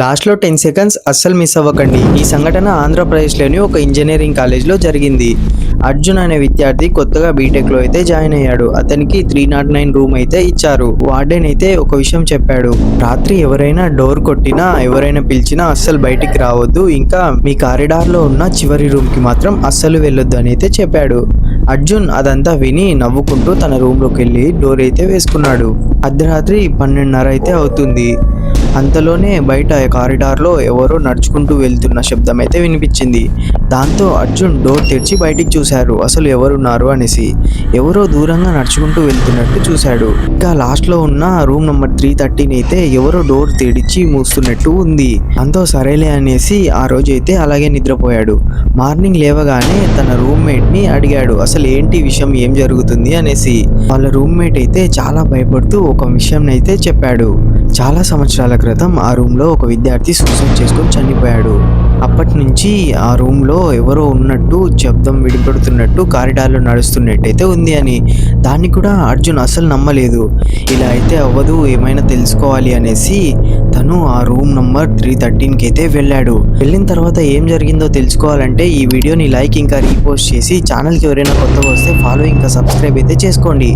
లాస్ట్లో 10 సెకండ్స్ అస్సలు మిస్ అవ్వకండి. ఈ సంఘటన ఆంధ్రప్రదేశ్లోని ఒక ఇంజనీరింగ్ కాలేజ్లో జరిగింది. అర్జున్ అనే విద్యార్థి కొత్తగా బీటెక్లో అయితే జాయిన్ అయ్యాడు. అతనికి 309 రూమ్ అయితే ఇచ్చారు. వార్డెన్ అయితే ఒక విషయం చెప్పాడు. రాత్రి ఎవరైనా డోర్ కొట్టినా, ఎవరైనా పిలిచినా అస్సలు బయటికి రావద్దు. ఇంకా మీ కారిడార్లో ఉన్న చివరి రూమ్కి మాత్రం అస్సలు వెళ్ళొద్దు అని అయితే చెప్పాడు. అర్జున్ అదంతా విని నవ్వుకుంటూ తన రూమ్లోకి వెళ్ళి డోర్ అయితే వేసుకున్నాడు. అర్ధరాత్రి 12:30 అయితే అవుతుంది. అంతలోనే బయట కారిడార్లో ఎవరో నడుచుకుంటూ వెళ్తున్న శబ్దం అయితే వినిపించింది. దాంతో అర్జున్ డోర్ తెరిచి బయటికి చూశారు. అసలు ఎవరున్నారు అనేసి. ఎవరో దూరంగా నడుచుకుంటూ వెళ్తున్నట్టు చూశాడు. ఇంకా లాస్ట్లో ఉన్న రూమ్ నెంబర్ 313 అయితే ఎవరో డోర్ తెరిచి మూస్తున్నట్టు ఉంది. అంతో సరేలే అనేసి ఆ రోజు అయితే అలాగే నిద్రపోయాడు. మార్నింగ్ లేవగానే తన రూమ్మేట్ ని అడిగాడు అసలు ఏంటి విషయం, ఏం జరుగుతుంది అనేసి. వాళ్ళ రూమ్మేట్ అయితే చాలా భయపడుతూ ఒక విషయం అయితే చెప్పాడు. చాలా సంవత్సరాల క్రితం ఆ రూమ్లో ఒక విద్యార్థి సూసైడ్ చేసుకొని చనిపోయాడు. అప్పటి నుంచి ఆ రూమ్లో ఎవరో ఉన్నట్టు, శబ్దం విడిపడుతున్నట్టు, కారిడార్లో నడుస్తున్నట్టయితే ఉంది అని. దాన్ని కూడా అర్జున్ అసలు నమ్మలేదు. ఇలా అయితే అవ్వదు, ఏమైనా తెలుసుకోవాలి అనేసి తను ఆ రూమ్ నంబర్ 313కి అయితే వెళ్ళాడు. వెళ్ళిన తర్వాత ఏం జరిగిందో తెలుసుకోవాలంటే ఈ వీడియోని లైక్ ఇంకా రీపోస్ట్ చేసి ఛానల్కి ఎవరైనా కొత్తగా వస్తే ఫాలో ఇంకా సబ్స్క్రైబ్ అయితే చేసుకోండి.